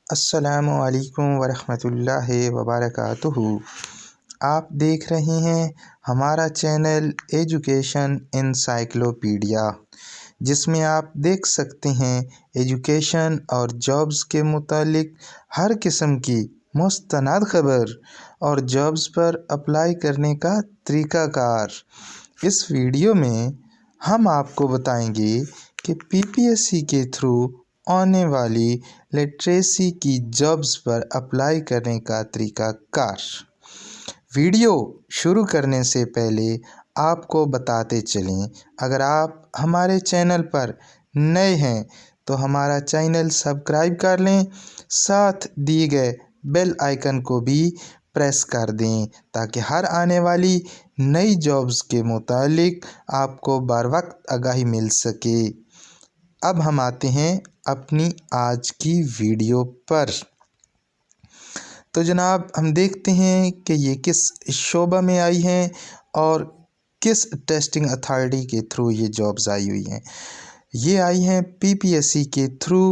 अस्सलामुअलैकुम वरहमतुल्लाहि वबरकातुहू। आप देख रहे हैं हमारा चैनल एजुकेशन एनसाइक्लोपीडिया, जिसमें आप देख सकते हैं एजुकेशन और जॉब्स के मुतालिक हर किस्म की मुस्तनद ख़बर और जॉब्स पर अप्लाई करने का तरीक़ाकार। इस वीडियो में हम आपको बताएंगे कि पीपीएससी के थ्रू आने वाली लिटरेसी की जॉब्स पर अप्लाई करने का तरीक़ाकार। वीडियो शुरू करने से पहले आपको बताते चलें, अगर आप हमारे चैनल पर नए हैं तो हमारा चैनल सब्सक्राइब कर लें, साथ दिए गए बेल आइकन को भी प्रेस कर दें ताकि हर आने वाली नई जॉब्स के मुतालिक आपको बर वक्त आगाही मिल सके। अब हम आते हैं अपनी आज की वीडियो पर। तो जनाब, हम देखते हैं कि ये किस शोबा में आई हैं और किस टेस्टिंग अथॉरिटी के थ्रू ये जॉब्स आई हुई हैं। ये आई हैं पीपीएससी के थ्रू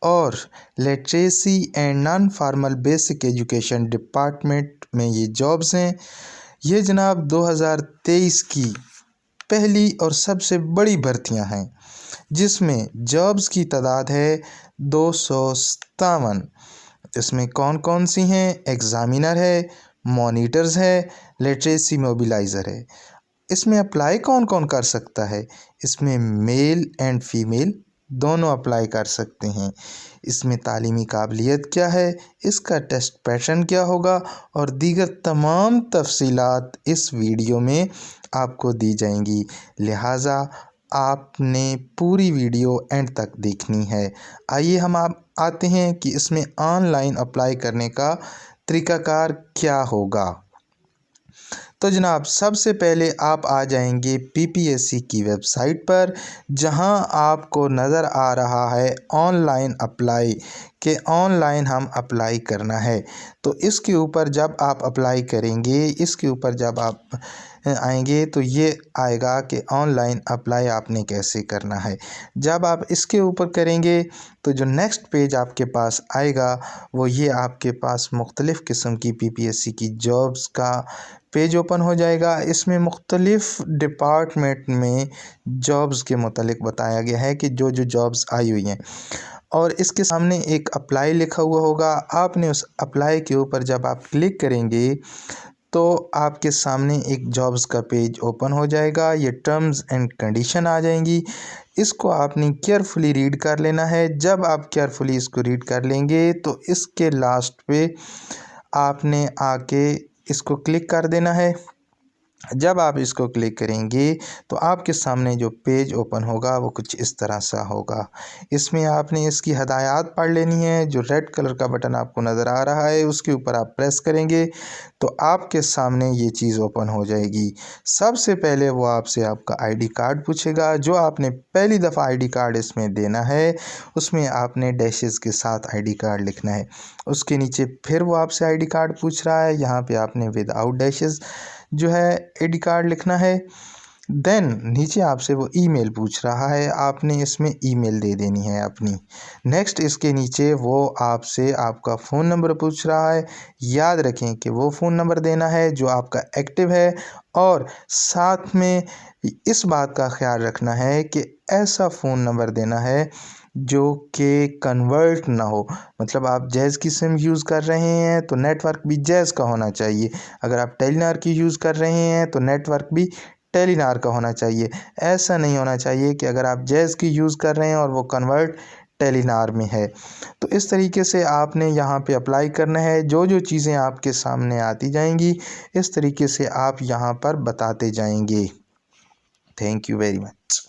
और literacy and non formal basic education department में ये जॉब्स हैं। ये जनाब 2023 की पहली और सबसे बड़ी भर्तियां हैं, जिसमें जॉब्स की तादाद है 257। इसमें कौन कौन सी हैं? एग्ज़ामिनर है, मॉनिटर्स है, लिटरेसी मोबिलाइज़र है। इसमें अप्लाई कौन कौन कर सकता है? इसमें मेल एंड फीमेल दोनों अप्लाई कर सकते हैं। इसमें तालीमी काबिलियत क्या है, इसका टेस्ट पैटर्न क्या होगा और दीगर तमाम तफसीलात इस वीडियो में आपको दी जाएंगी, लिहाजा आपने पूरी वीडियो एंड तक देखनी है। आइए हम आप आते हैं कि इसमें ऑनलाइन अप्लाई करने का तरीक़ाकार क्या होगा। तो जनाब, सबसे पहले आप आ जाएंगे पीपीएससी की वेबसाइट पर, जहां आपको नज़र आ रहा है ऑनलाइन अप्लाई के ऑनलाइन हम अप्लाई करना है। तो इसके ऊपर जब आप अप्लाई करेंगे, इसके ऊपर जब आप आएंगे तो ये आएगा कि ऑनलाइन अप्लाई आपने कैसे करना है। जब आप इसके ऊपर करेंगे तो जो नेक्स्ट पेज आपके पास आएगा वो ये आपके पास मुख्तलिफ़ किस्म की पीपीएससी की जॉब्स का पेज ओपन हो जाएगा। इसमें मुख्तलिफ़ डिपार्टमेंट में जॉब्स के मुतालिक बताया गया है कि जो जो जॉब्स आई हुई हैं, और इसके सामने एक अप्लाई लिखा हुआ होगा। आपने उस अप्लाई के ऊपर जब आप क्लिक करेंगे तो आपके सामने एक जॉब्स का पेज ओपन हो जाएगा। ये टर्म्स एंड कंडीशन आ जाएंगी, इसको आपने केयरफुली रीड कर लेना है। जब आप केयरफुली इसको रीड कर लेंगे तो इसके लास्ट पे आपने आके इसको क्लिक कर देना है। जब आप इसको क्लिक करेंगे तो आपके सामने जो पेज ओपन होगा वो कुछ इस तरह सा होगा। इसमें आपने इसकी हदायत पढ़ लेनी है। जो रेड कलर का बटन आपको नज़र आ रहा है उसके ऊपर आप प्रेस करेंगे तो आपके सामने ये चीज़ ओपन हो जाएगी। सबसे पहले वो आपसे आपका आईडी कार्ड पूछेगा। जो आपने पहली दफ़ा आईडी कार्ड इसमें देना है उसमें आपने डैशेस के साथ आईडी कार्ड लिखना है। उसके नीचे फिर वो आपसे आईडी कार्ड पूछ रहा है, यहाँ पे आपने विदाउट डैशेस जो है आईडी कार्ड लिखना है। देन नीचे आपसे वो ईमेल पूछ रहा है, आपने इसमें ईमेल दे देनी है अपनी। नेक्स्ट इसके नीचे वो आपसे आपका फ़ोन नंबर पूछ रहा है। याद रखें कि वो फ़ोन नंबर देना है जो आपका एक्टिव है, और साथ में इस बात का ख्याल रखना है कि ऐसा फ़ोन नंबर देना है जो कि कन्वर्ट ना हो। मतलब आप जैज़ की सिम यूज़ कर रहे हैं तो नेटवर्क भी जैज़ का होना चाहिए। अगर आप टेलीनार की यूज़ कर रहे हैं तो नेटवर्क भी टेलीनार का होना चाहिए। ऐसा नहीं होना चाहिए कि अगर आप जैज़ की यूज़ कर रहे हैं और वो कन्वर्ट टेलीनार में है। तो इस तरीके से आपने यहाँ पे अप्लाई करना है। जो जो चीज़ें आपके सामने आती जाएंगी इस तरीके से आप यहाँ पर बताते जाएंगे। Thank you very much.